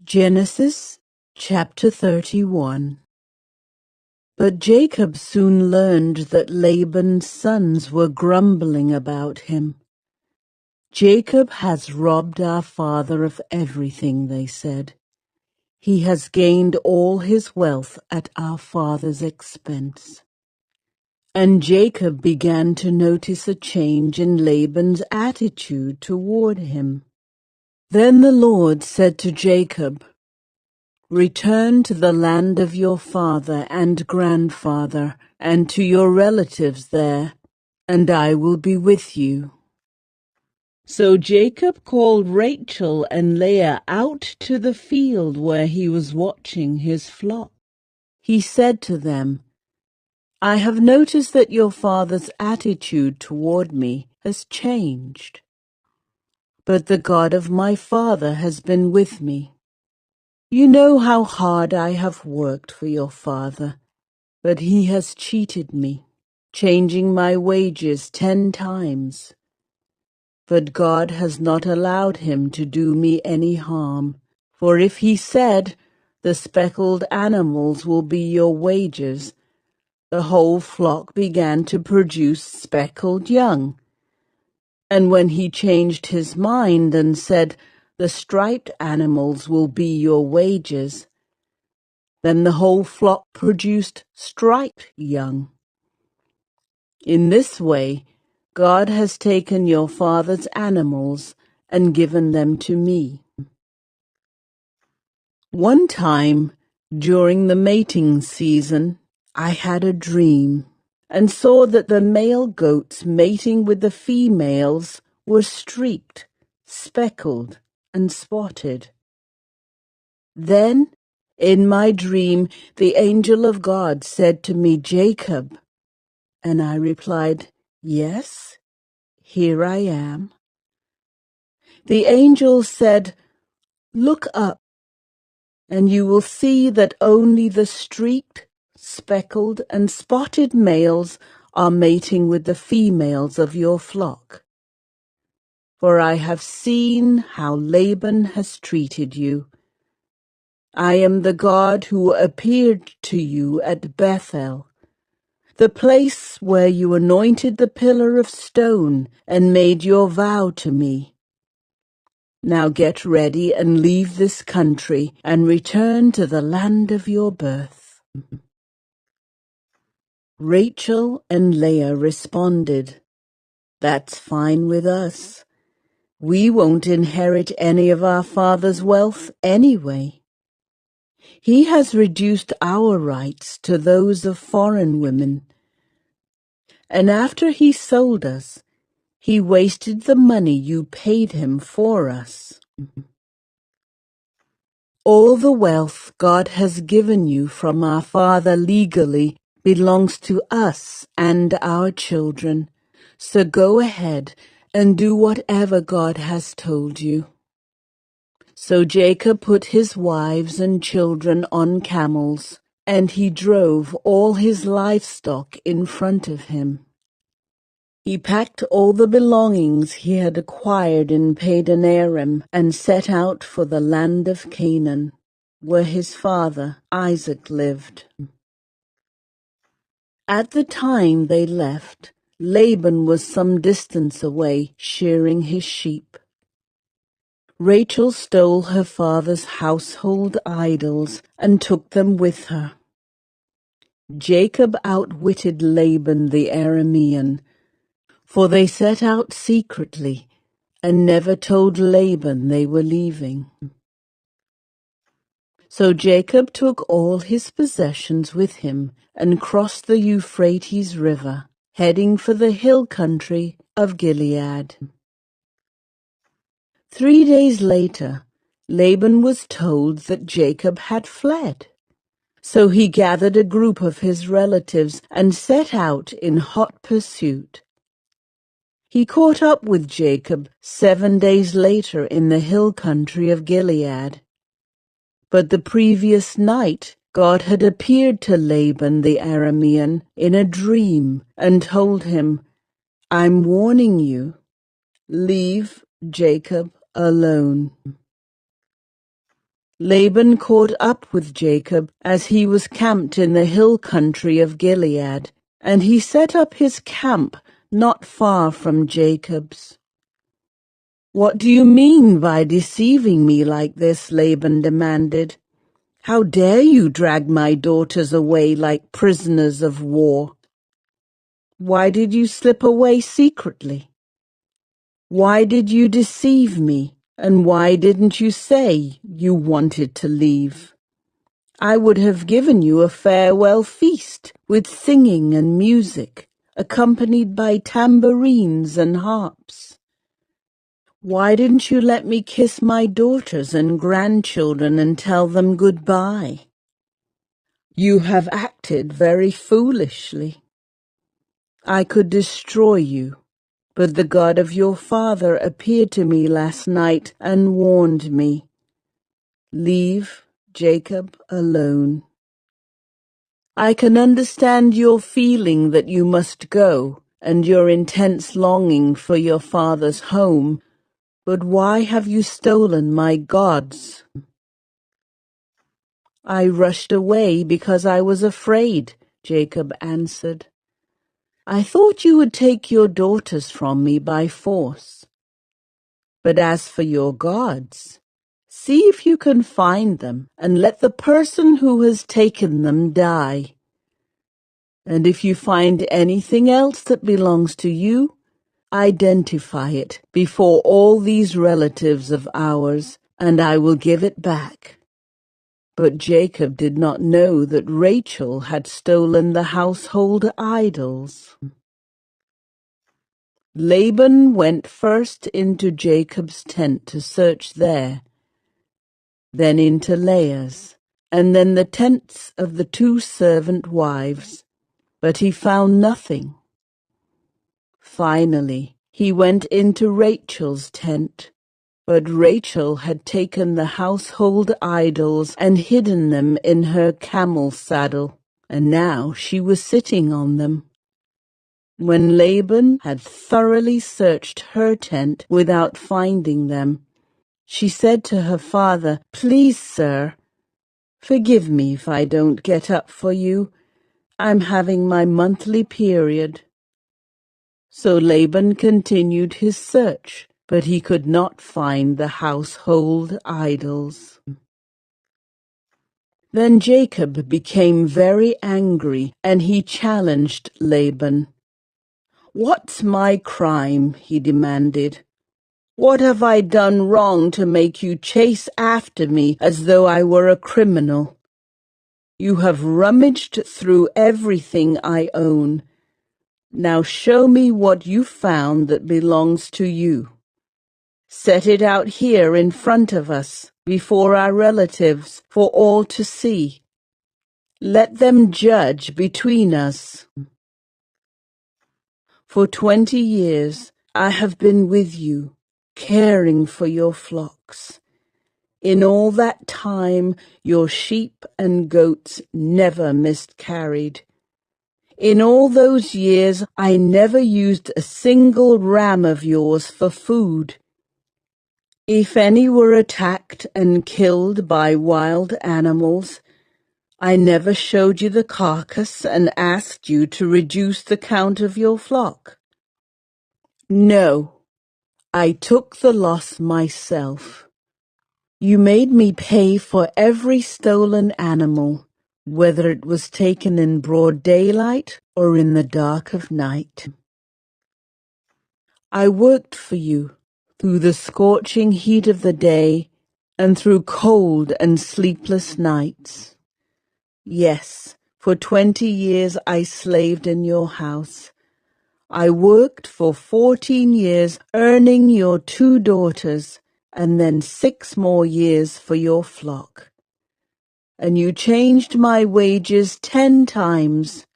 Genesis chapter 31. But Jacob soon learned that Laban's sons were grumbling about him. "Jacob has robbed our father of everything," they said. "He has gained all his wealth at our father's expense." And Jacob began to notice a change in Laban's attitude toward him. Then the Lord said to Jacob, "Return to the land of your father and grandfather, and to your relatives there, and I will be with you." So Jacob called Rachel and Leah out to the field where he was watching his flock. He said to them, "I have noticed that your father's attitude toward me has changed, but the God of my father has been with me. You know how hard I have worked for your father, but he has cheated me, changing my wages 10 times. But God has not allowed him to do me any harm, for if he said, 'The speckled animals will be your wages,' the whole flock began to produce speckled young. And when he changed his mind and said, 'The striped animals will be your wages,' then the whole flock produced striped young. In this way, God has taken your father's animals and given them to me." One time, during the mating season, I had a dream and saw that the male goats mating with the females were streaked, speckled, and spotted. Then, in my dream, the angel of God said to me, "Jacob," and I replied, "Yes, here I am." The angel said, "Look up, and you will see that only the streaked, speckled, and spotted males are mating with the females of your flock. For I have seen how Laban has treated you. I am the God who appeared to you at Bethel, the place where you anointed the pillar of stone and made your vow to me. Now get ready and leave this country and return to the land of your birth." Rachel and Leah responded, "That's fine with us. We won't inherit any of our father's wealth anyway. He has reduced our rights to those of foreign women. And after he sold us, he wasted the money you paid him for us. All the wealth God has given you from our father legally belongs to us and our children. So go ahead and do whatever God has told you." So Jacob put his wives and children on camels, and he drove all his livestock in front of him. He packed all the belongings he had acquired in Padan Aram and set out for the land of Canaan, where his father Isaac lived. At the time they left, Laban was some distance away shearing his sheep. Rachel stole her father's household idols and took them with her. Jacob outwitted Laban the Aramean, for they set out secretly and never told Laban they were leaving. So Jacob took all his possessions with him and crossed the Euphrates River, heading for the hill country of Gilead. 3 days later, Laban was told that Jacob had fled. So he gathered a group of his relatives and set out in hot pursuit. He caught up with Jacob 7 days later in the hill country of Gilead. But the previous night, God had appeared to Laban the Aramean in a dream and told him, "I'm warning you, leave Jacob alone." Laban caught up with Jacob as he was camped in the hill country of Gilead, and he set up his camp not far from Jacob's. "What do you mean by deceiving me like this?" Laban demanded. "How dare you drag my daughters away like prisoners of war? Why did you slip away secretly? Why did you deceive me, and why didn't you say you wanted to leave? I would have given you a farewell feast with singing and music, accompanied by tambourines and harps. Why didn't you let me kiss my daughters and grandchildren and tell them goodbye? You have acted very foolishly. I could destroy you, but the God of your father appeared to me last night and warned me. Leave Jacob alone. I can understand your feeling that you must go and your intense longing for your father's home, but why have you stolen my gods?" "I rushed away because I was afraid," Jacob answered. "I thought you would take your daughters from me by force. But as for your gods, see if you can find them and let the person who has taken them die. And if you find anything else that belongs to you, identify it before all these relatives of ours, and I will give it back." But Jacob did not know that Rachel had stolen the household idols. Laban went first into Jacob's tent to search there, then into Leah's, and then the tents of the 2 servant wives, but he found nothing. Finally, he went into Rachel's tent, but Rachel had taken the household idols and hidden them in her camel saddle, and now she was sitting on them. When Laban had thoroughly searched her tent without finding them, she said to her father, "Please, sir, forgive me if I don't get up for you. I'm having my monthly period." So Laban continued his search, but he could not find the household idols. Then Jacob became very angry, and he challenged Laban. "What's my crime?" he demanded. "What have I done wrong to make you chase after me as though I were a criminal? You have rummaged through everything I own. Now show me what you found that belongs to you. Set it out here in front of us, before our relatives, for all to see. Let them judge between us. For 20 years I have been with you, caring for your flocks. In all that time your sheep and goats never miscarried. In all those years I never used a single ram of yours for food. If any were attacked and killed by wild animals, I never showed you the carcass and asked you to reduce the count of your flock. No, I took the loss myself. You made me pay for every stolen animal, whether it was taken in broad daylight or in the dark of night. I worked for you through the scorching heat of the day and through cold and sleepless nights. Yes, for 20 years I slaved in your house. I worked for 14 years, earning your 2 daughters, and then 6 more years for your flock. And you changed my wages 10 times.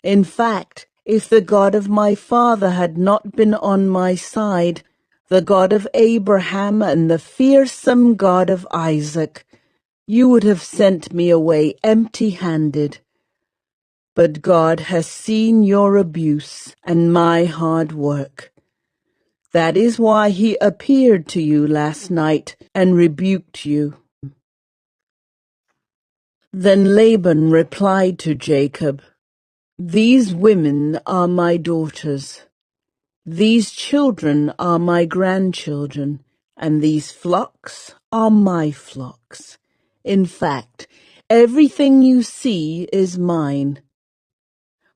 In fact, if the God of my father had not been on my side, the God of Abraham and the fearsome God of Isaac, you would have sent me away empty-handed. But God has seen your abuse and my hard work. That is why he appeared to you last night and rebuked you. Then Laban replied to Jacob, "These women are my daughters. These children are my grandchildren, and these flocks are my flocks. In fact, everything you see is mine.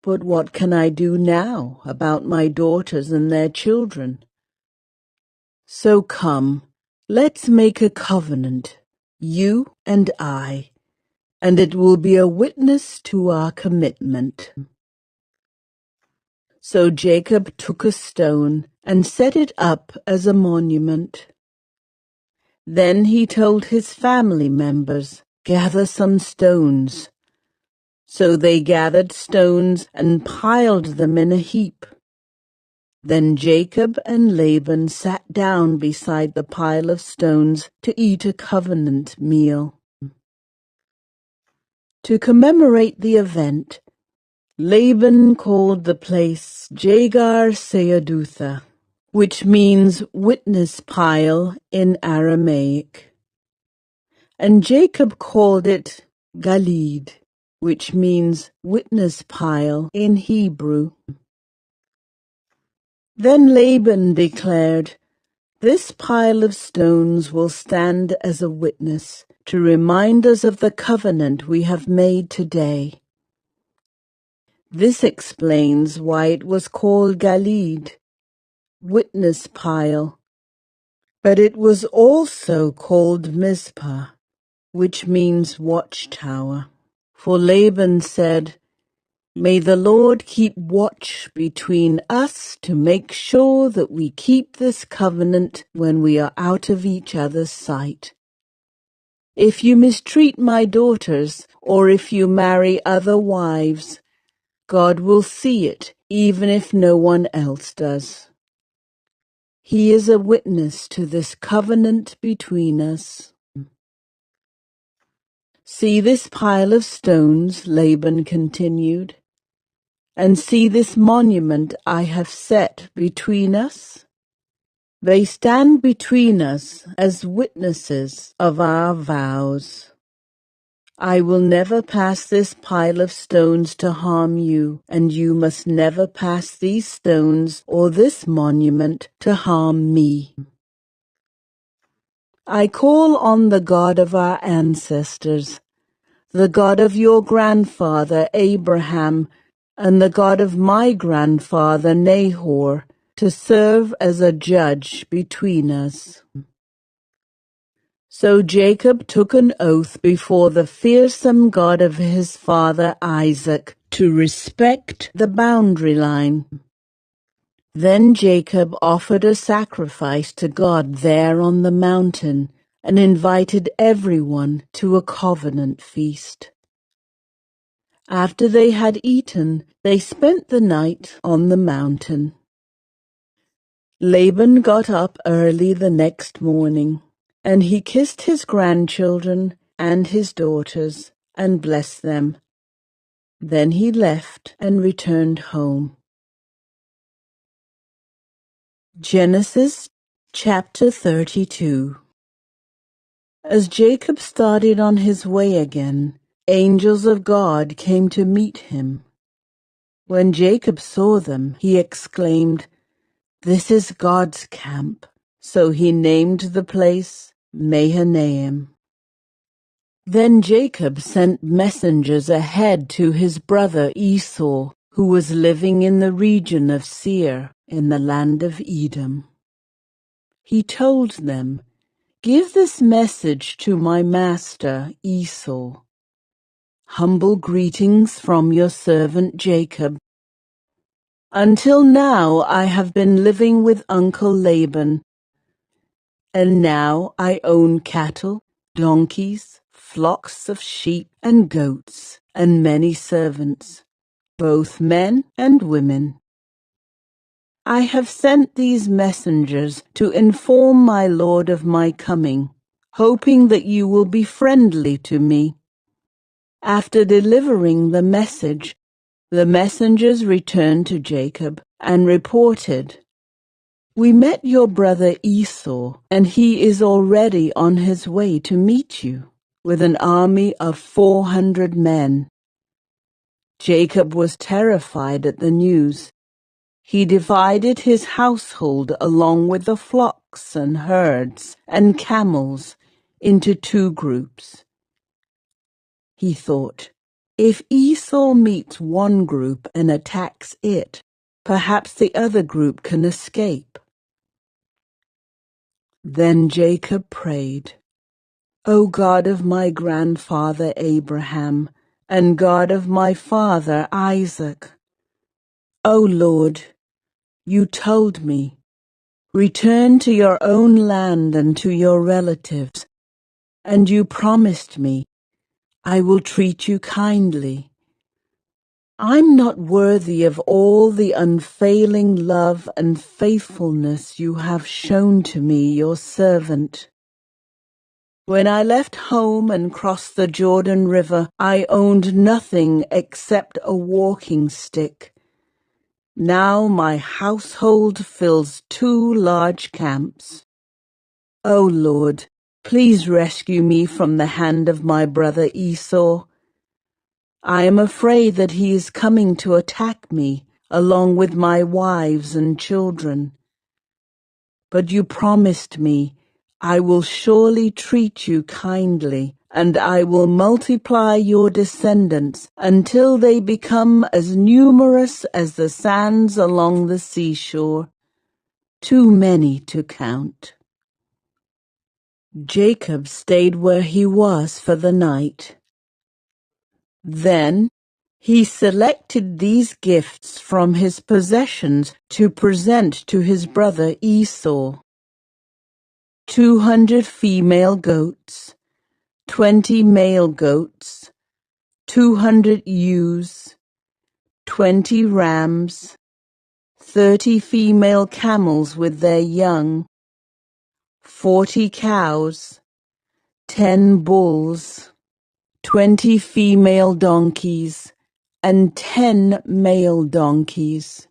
But what can I do now about my daughters and their children? So come, let's make a covenant, you and I, and it will be a witness to our commitment." So Jacob took a stone and set it up as a monument. Then he told his family members, "Gather some stones." So they gathered stones and piled them in a heap. Then Jacob and Laban sat down beside the pile of stones to eat a covenant meal. To commemorate the event, Laban called the place Jagar Sayadutha, which means witness pile in Aramaic. And Jacob called it Galid, which means witness pile in Hebrew. Then Laban declared, "This pile of stones will stand as a witness to remind us of the covenant we have made today." This explains why it was called Galid, witness pile. But it was also called Mizpah, which means watchtower. For Laban said, "May the Lord keep watch between us to make sure that we keep this covenant when we are out of each other's sight. If you mistreat my daughters, or if you marry other wives, God will see it, even if no one else does. He is a witness to this covenant between us." "See this pile of stones," Laban continued, "and see this monument I have set between us? They stand between us as witnesses of our vows. I will never pass this pile of stones to harm you, and you must never pass these stones or this monument to harm me. I call on the God of our ancestors, the God of your grandfather Abraham, and the God of my grandfather Nahor, to serve as a judge between us." So Jacob took an oath before the fearsome God of his father Isaac to respect the boundary line. Then Jacob offered a sacrifice to God there on the mountain and invited everyone to a covenant feast. After they had eaten, they spent the night on the mountain. Laban got up early the next morning, and he kissed his grandchildren and his daughters and blessed them. Then he left and returned home. Genesis chapter 32. As Jacob started on his way again, angels of God came to meet him. When Jacob saw them, he exclaimed, "This is God's camp." So he named the place Mahanaim. Then Jacob sent messengers ahead to his brother Esau, who was living in the region of Seir in the land of Edom. He told them, "Give this message to my master Esau. Humble greetings from your servant Jacob. Until now I have been living with Uncle Laban, and now I own cattle, donkeys, flocks of sheep and goats, and many servants, both men and women. I have sent these messengers to inform my lord of my coming, hoping that you will be friendly to me." After delivering the message, the messengers returned to Jacob and reported, "We met your brother Esau, and he is already on his way to meet you." with an army of 400 men. Jacob was terrified at the news. He divided his household along with the flocks and herds and camels into 2 groups. He thought, if Esau meets one group and attacks it, perhaps the other group can escape. Then Jacob prayed, O God of my grandfather Abraham, and God of my father Isaac, O Lord, you told me, return to your own land and to your relatives, and you promised me, I will treat you kindly. I'm not worthy of all the unfailing love and faithfulness you have shown to me, your servant. When I left home and crossed the Jordan River, I owned nothing except a walking stick. Now my household fills 2 large camps. O Lord, please rescue me from the hand of my brother Esau. I am afraid that he is coming to attack me, along with my wives and children. But you promised me, I will surely treat you kindly, and I will multiply your descendants until they become as numerous as the sands along the seashore, too many to count. Jacob stayed where he was for the night. Then he selected these gifts from his possessions to present to his brother Esau: 200 female goats, 20 male goats, 200 ewes, 20 rams, 30 female camels with their young, 40 cows, 10 bulls, 20 female donkeys, and 10 male donkeys.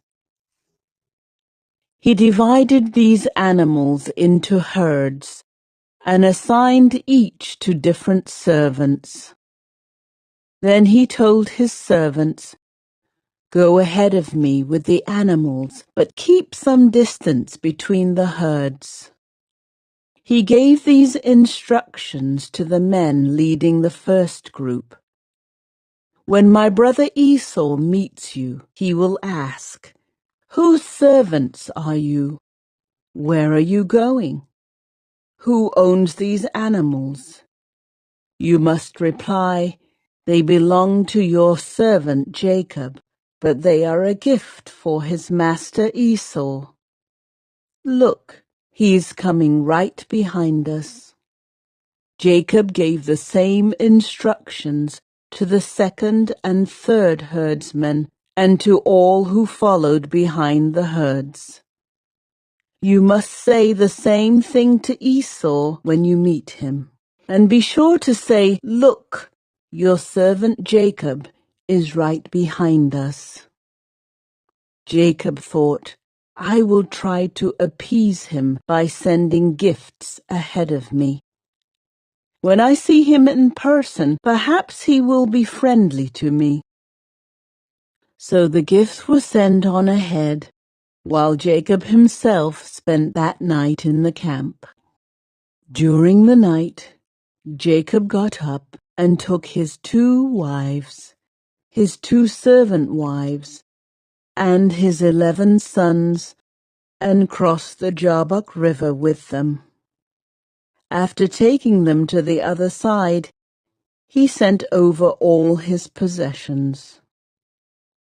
He divided these animals into herds and assigned each to different servants. Then he told his servants, Go ahead of me with the animals, but keep some distance between the herds. He gave these instructions to the men leading the first group. When my brother Esau meets you, he will ask, Whose servants are you? Where are you going? Who owns these animals? You must reply, They belong to your servant Jacob, but they are a gift for his master Esau. Look, he is coming right behind us. Jacob gave the same instructions to the second and third herdsmen and to all who followed behind the herds. You must say the same thing to Esau when you meet him. And be sure to say, Look, your servant Jacob is right behind us. Jacob thought, I will try to appease him by sending gifts ahead of me. When I see him in person, perhaps he will be friendly to me. So the gifts were sent on ahead, while Jacob himself spent that night in the camp. During the night, Jacob got up and took his 2 wives, his 2 servant wives, and his 11 sons, and crossed the Jabbok River with them. After taking them to the other side, he sent over all his possessions.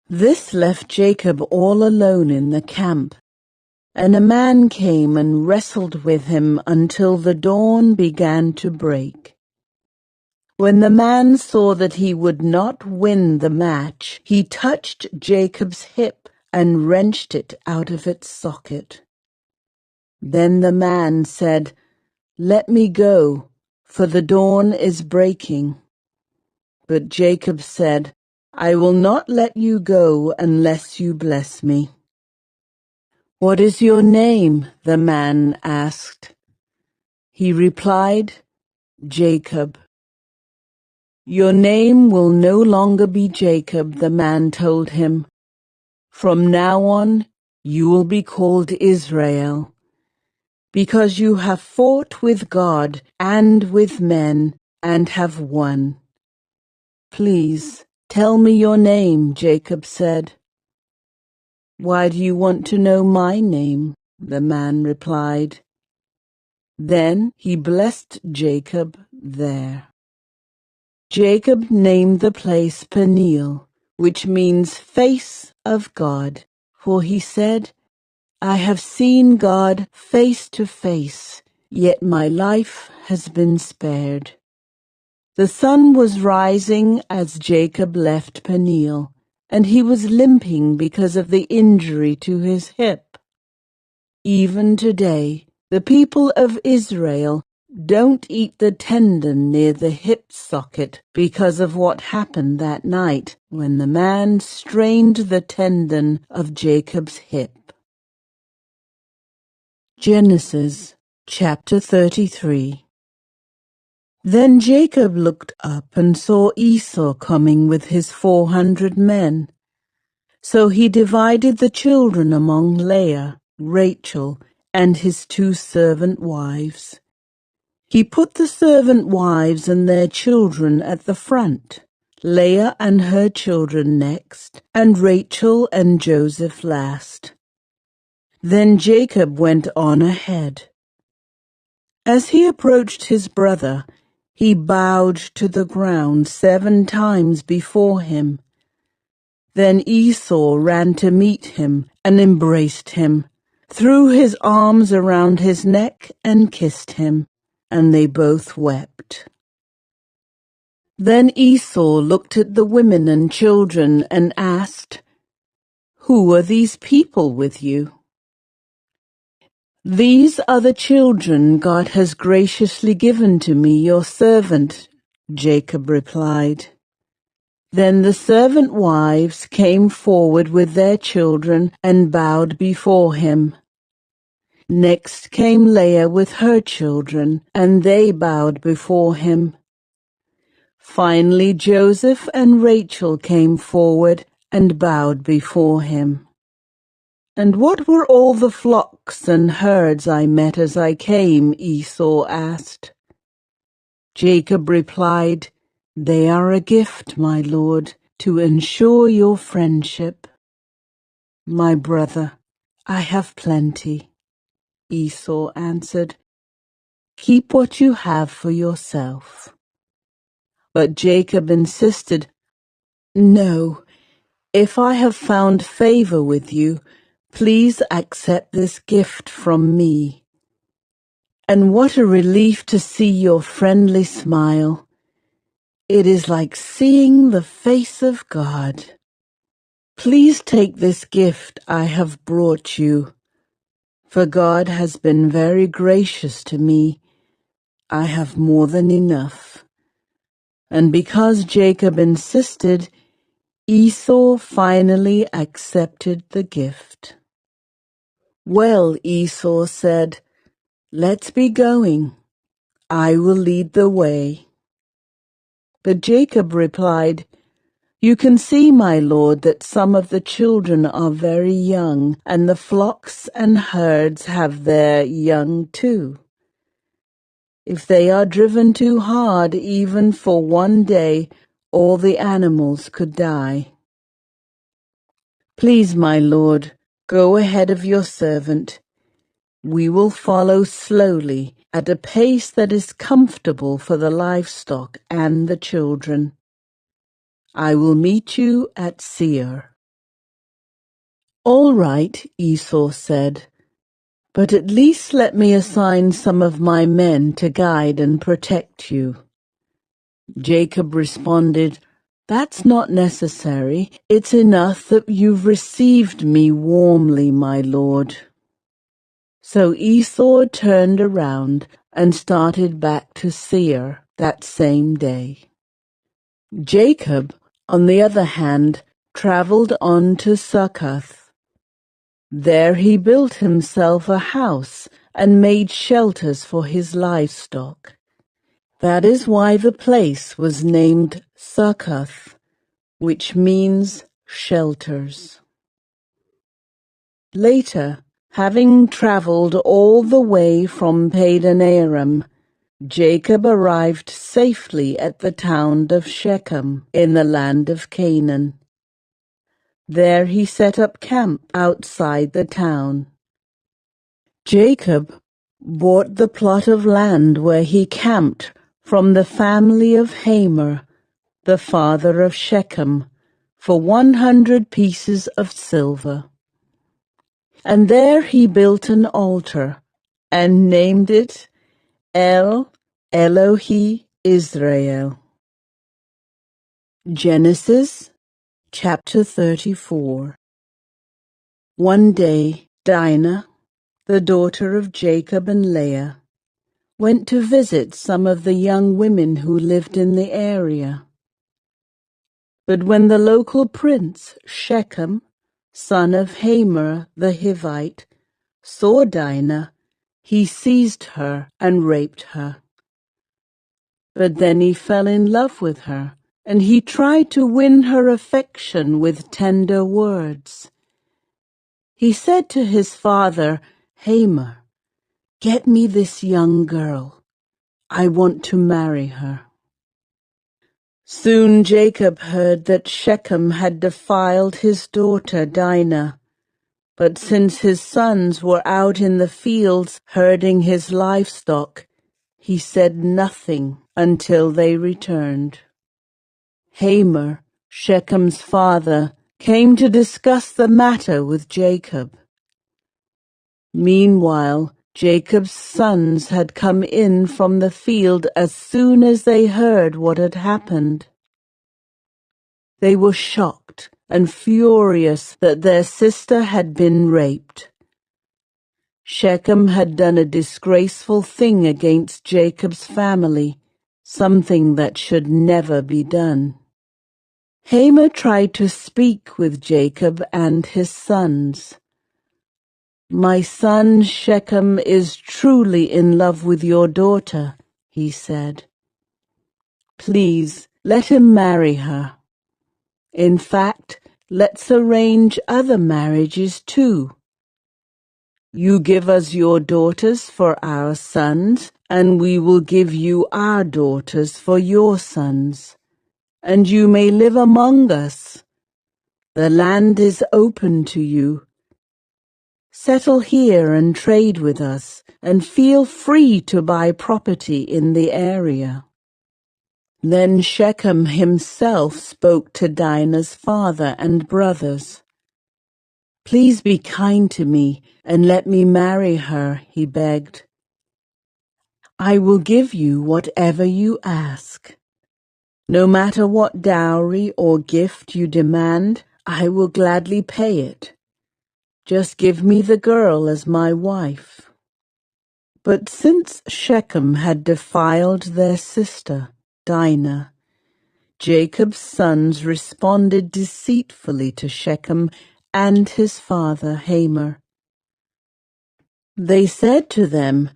This left Jacob all alone in the camp, and a man came and wrestled with him until the dawn began to break. When the man saw that he would not win the match, he touched Jacob's hip and wrenched it out of its socket. Then the man said, Let me go, for the dawn is breaking. But Jacob said, I will not let you go unless you bless me. What is your name? The man asked. He replied, Jacob. "Your name will no longer be Jacob," the man told him. "From now on, you will be called Israel, because you have fought with God and with men and have won." "Please, tell me your name," Jacob said. "Why do you want to know my name?" the man replied. Then he blessed Jacob there. Jacob named the place Peniel, which means face of God, for he said, "I have seen God face to face, yet my life has been spared." The sun was rising as Jacob left Peniel, and he was limping because of the injury to his hip. Even today, the people of Israel don't eat the tendon near the hip socket because of what happened that night when the man strained the tendon of Jacob's hip. Genesis chapter 33. Then Jacob looked up and saw Esau coming with his 400 men. So he divided the children among Leah, Rachel, and his 2 servant wives. He put the servant wives and their children at the front, Leah and her children next, and Rachel and Joseph last. Then Jacob went on ahead. As he approached his brother, he bowed to the ground 7 times before him. Then Esau ran to meet him and embraced him, threw his arms around his neck and kissed him, and they both wept. Then Esau looked at the women and children and asked, "Who are these people with you?" "These are the children God has graciously given to me, your servant," Jacob replied. Then the servant wives came forward with their children and bowed before him. Next came Leah with her children, and they bowed before him. Finally Joseph and Rachel came forward and bowed before him. "And what were all the flocks and herds I met as I came?" Esau asked. Jacob replied, "They are a gift, my lord, to ensure your friendship." "My brother, I have plenty," Esau answered. "Keep what you have for yourself." But Jacob insisted, "No, if I have found favor with you, please accept this gift from me. And what a relief to see your friendly smile. It is like seeing the face of God. Please take this gift I have brought you, for God has been very gracious to me. I have more than enough." And because Jacob insisted, Esau finally accepted the gift. "Well," Esau said, "let's be going. I will lead the way." But Jacob replied, "You can see, my lord, that some of the children are very young, and the flocks and herds have their young too. If they are driven too hard, even for one day, all the animals could die. Please, my lord, go ahead of your servant. We will follow slowly, at a pace that is comfortable for the livestock and the children. I will meet you at Seir." "All right," Esau said, "but at least let me assign some of my men to guide and protect you." Jacob responded, "That's not necessary. It's enough that you've received me warmly, my lord." So Esau turned around and started back to Seir that same day. Jacob, on the other hand, traveled on to Succoth. There he built himself a house and made shelters for his livestock. That is why the place was named Succoth, which means shelters. Later, having traveled all the way from Padan Aram, Jacob arrived safely at the town of Shechem in the land of Canaan. There he set up camp outside the town. Jacob bought the plot of land where he camped from the family of Hamor, the father of Shechem, for 100 pieces of silver. And there he built an altar and named it El Elohi Israel. Genesis chapter 34. One day, Dinah, the daughter of Jacob and Leah, went to visit some of the young women who lived in the area. But when the local prince, Shechem, son of Hamor the Hivite, saw Dinah, he seized her and raped her. But then he fell in love with her, and he tried to win her affection with tender words. He said to his father, Hamor, "Get me this young girl. I want to marry her." Soon Jacob heard that Shechem had defiled his daughter Dinah, but since his sons were out in the fields herding his livestock, he said nothing until they returned. Hamor, Shechem's father, came to discuss the matter with Jacob. Meanwhile, Jacob's sons had come in from the field as soon as they heard what had happened. They were shocked and furious that their sister had been raped. Shechem had done a disgraceful thing against Jacob's family, something that should never be done. Hamor tried to speak with Jacob and his sons. "My son Shechem is truly in love with your daughter," he said. "Please let him marry her. In fact, let's arrange other marriages too. You give us your daughters for our sons, and we will give you our daughters for your sons, and you may live among us. The land is open to you. Settle here and trade with us, and feel free to buy property in the area." Then Shechem himself spoke to Dinah's father and brothers. "Please be kind to me and let me marry her," he begged. "I will give you whatever you ask. No matter what dowry or gift you demand, I will gladly pay it. Just give me the girl as my wife." But since Shechem had defiled their sister, Dinah, Jacob's sons responded deceitfully to Shechem and his father Hamor. They said to them,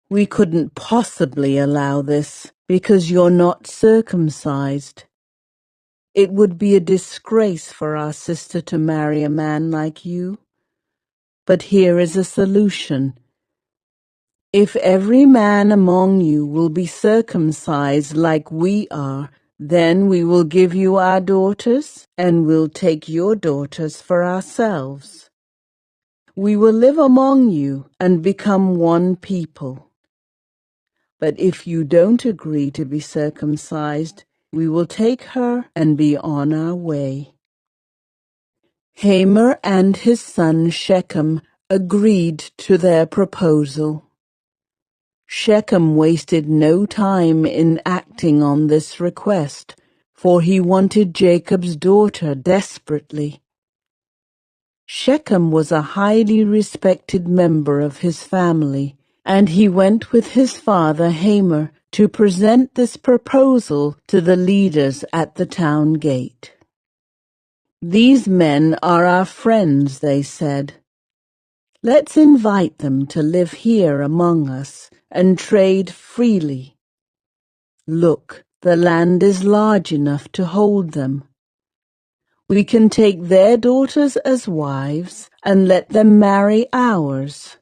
"We couldn't possibly allow this because you're not circumcised. It would be a disgrace for our sister to marry a man like you. But here is a solution. If every man among you will be circumcised like we are, then we will give you our daughters, and we'll take your daughters for ourselves. We will live among you and become one people. But if you don't agree to be circumcised, we will take her and be on our way." Hamor and his son Shechem agreed to their proposal. Shechem wasted no time in acting on this request, for he wanted Jacob's daughter desperately. Shechem was a highly respected member of his family, and he went with his father Hamor to present this proposal to the leaders at the town gate. "These men are our friends," they said. "Let's invite them to live here among us and trade freely. Look, the land is large enough to hold them. We can take their daughters as wives and let them marry ours.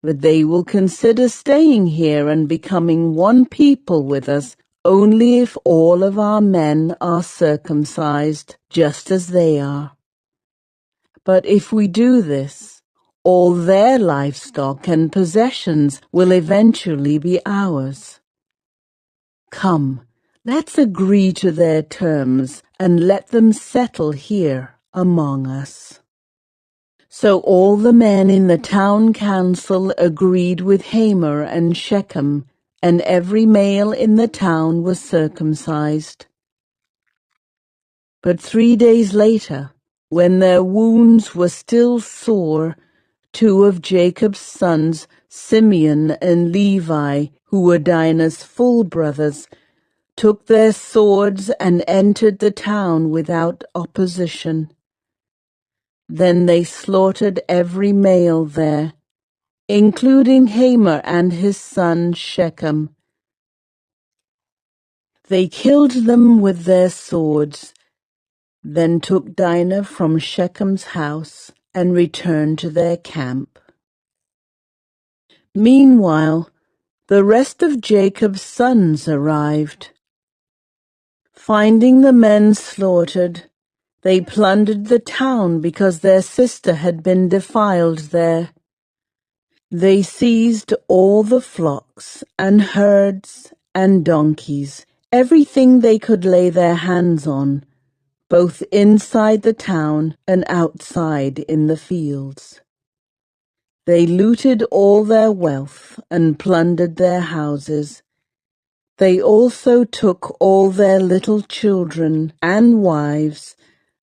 But they will consider staying here and becoming one people with us only if all of our men are circumcised, just as they are. But if we do this, all their livestock and possessions will eventually be ours. Come, let's agree to their terms and let them settle here among us. So all the men in the town council agreed with Hamor and Shechem, and every male in the town was circumcised. But 3 days later, when their wounds were still sore, 2 of Jacob's sons, Simeon and Levi, who were Dinah's full brothers, took their swords and entered the town without opposition. Then they slaughtered every male there, including Hamor and his son Shechem. They killed them with their swords, then took Dinah from Shechem's house and returned to their camp. Meanwhile, the rest of Jacob's sons arrived. Finding the men slaughtered, they plundered the town because their sister had been defiled there. They seized all the flocks and herds and donkeys, everything they could lay their hands on, both inside the town and outside in the fields. They looted all their wealth and plundered their houses. They also took all their little children and wives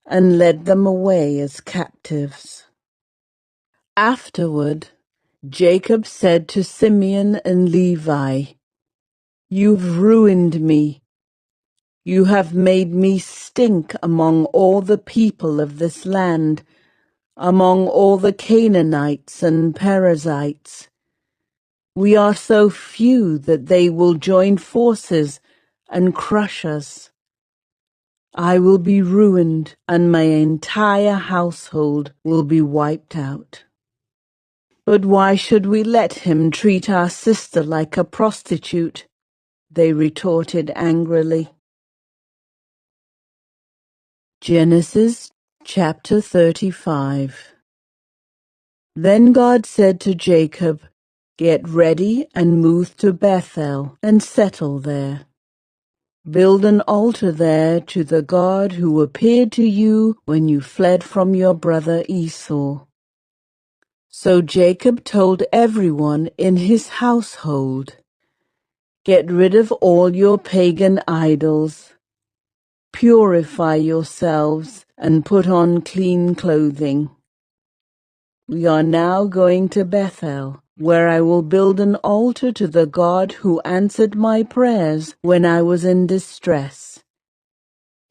and led them away as captives. Afterward, Jacob said to Simeon and Levi, "You've ruined me. You have made me stink among all the people of this land, among all the Canaanites and Perizzites. We are so few that they will join forces and crush us. I will be ruined, and my entire household will be wiped out." "But why should we let him treat our sister like a prostitute?" they retorted angrily. Genesis chapter 35. Then God said to Jacob, "Get ready and move to Bethel and settle there. Build an altar there to the God who appeared to you when you fled from your brother Esau." So Jacob told everyone in his household, "Get rid of all your pagan idols. Purify yourselves and put on clean clothing. We are now going to Bethel, where I will build an altar to the God who answered my prayers when I was in distress.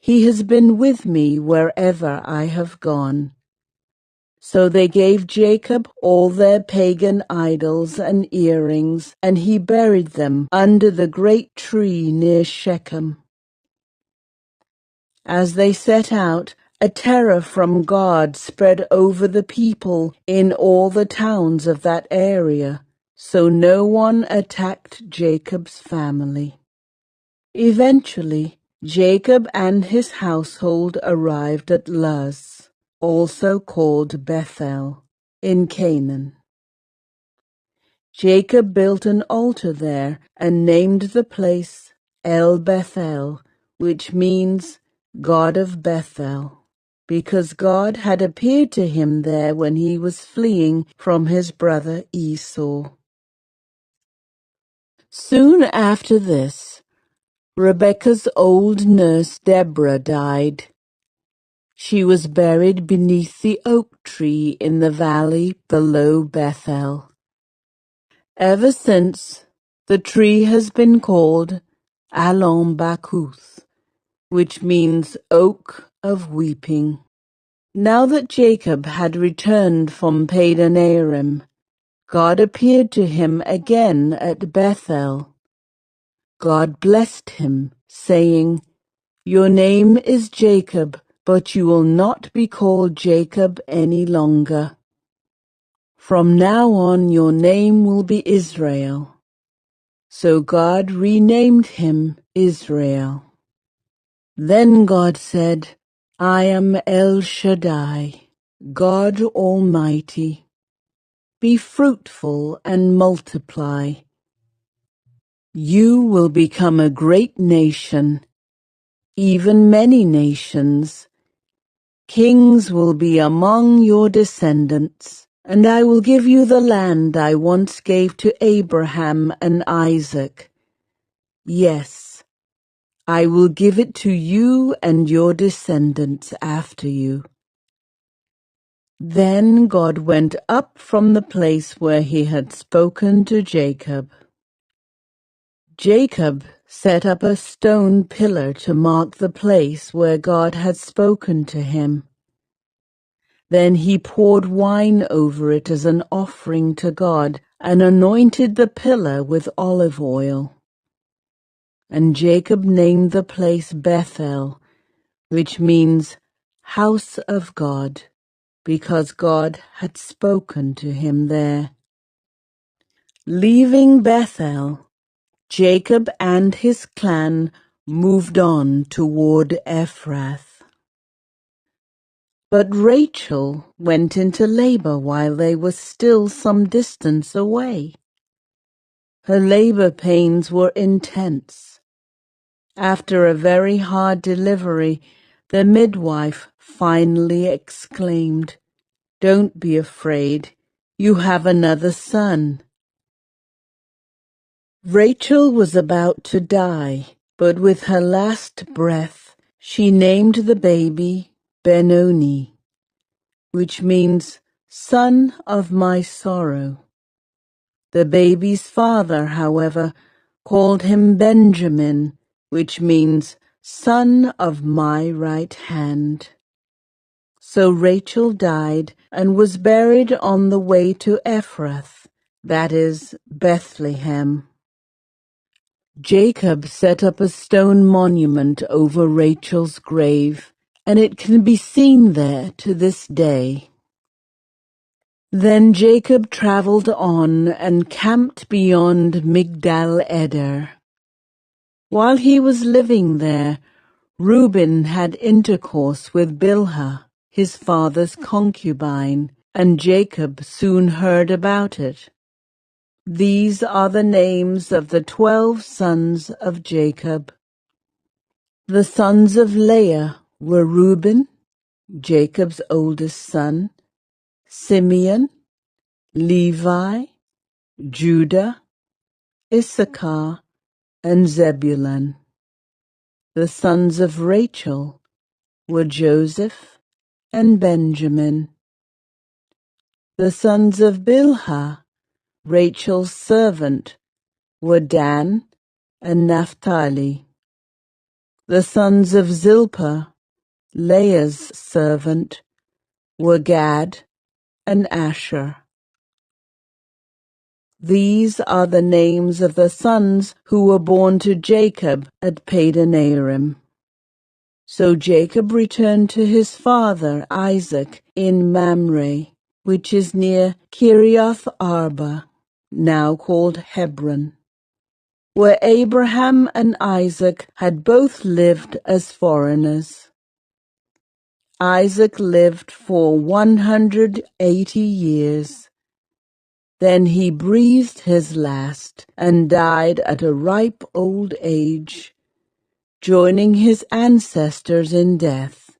He has been with me wherever I have gone." So they gave Jacob all their pagan idols and earrings, and he buried them under the great tree near Shechem. As they set out, a terror from God spread over the people in all the towns of that area, so no one attacked Jacob's family. Eventually, Jacob and his household arrived at Luz, also called Bethel, in Canaan. Jacob built an altar there and named the place El Bethel, which means God of Bethel, because God had appeared to him there when he was fleeing from his brother Esau. Soon after this, Rebekah's old nurse Deborah died. She was buried beneath the oak tree in the valley below Bethel. Ever since, the tree has been called Alon Bakuth, which means oak of weeping. Now that Jacob had returned from Padan Aram, God appeared to him again at Bethel. God blessed him, saying, "Your name is Jacob, but you will not be called Jacob any longer. From now on your name will be Israel." So God renamed him Israel. Then God said, "I am El Shaddai, God Almighty. Be fruitful and multiply. You will become a great nation, even many nations. Kings will be among your descendants, and I will give you the land I once gave to Abraham and Isaac. Yes, I will give it to you and your descendants after you." Then God went up from the place where he had spoken to Jacob. Jacob set up a stone pillar to mark the place where God had spoken to him. Then he poured wine over it as an offering to God and anointed the pillar with olive oil. And Jacob named the place Bethel, which means house of God, because God had spoken to him there. Leaving Bethel, Jacob and his clan moved on toward Ephrath. But Rachel went into labor while they were still some distance away. Her labor pains were intense. After a very hard delivery, the midwife finally exclaimed, "Don't be afraid, you have another son." Rachel was about to die, but with her last breath, she named the baby Benoni, which means son of my sorrow. The baby's father, however, called him Benjamin, which means son of my right hand. So Rachel died and was buried on the way to Ephrath, that is, Bethlehem. Jacob set up a stone monument over Rachel's grave, and it can be seen there to this day. Then Jacob traveled on and camped beyond Migdal Eder. While he was living there, Reuben had intercourse with Bilhah, his father's concubine, and Jacob soon heard about it. These are the names of the 12 sons of Jacob. The sons of Leah were Reuben, Jacob's oldest son, Simeon, Levi, Judah, Issachar, and Zebulun. The sons of Rachel were Joseph and Benjamin. The sons of Bilhah, Rachel's servant, were Dan and Naphtali. The sons of Zilpah, Leah's servant, were Gad and Asher. These are the names of the sons who were born to Jacob at Padan-aram. So Jacob returned to his father Isaac in Mamre, which is near Kiriath Arba, now called Hebron, where Abraham and Isaac had both lived as foreigners. Isaac lived for 180 years. Then he breathed his last and died at a ripe old age, joining his ancestors in death.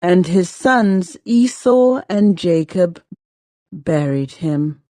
And his sons Esau and Jacob buried him.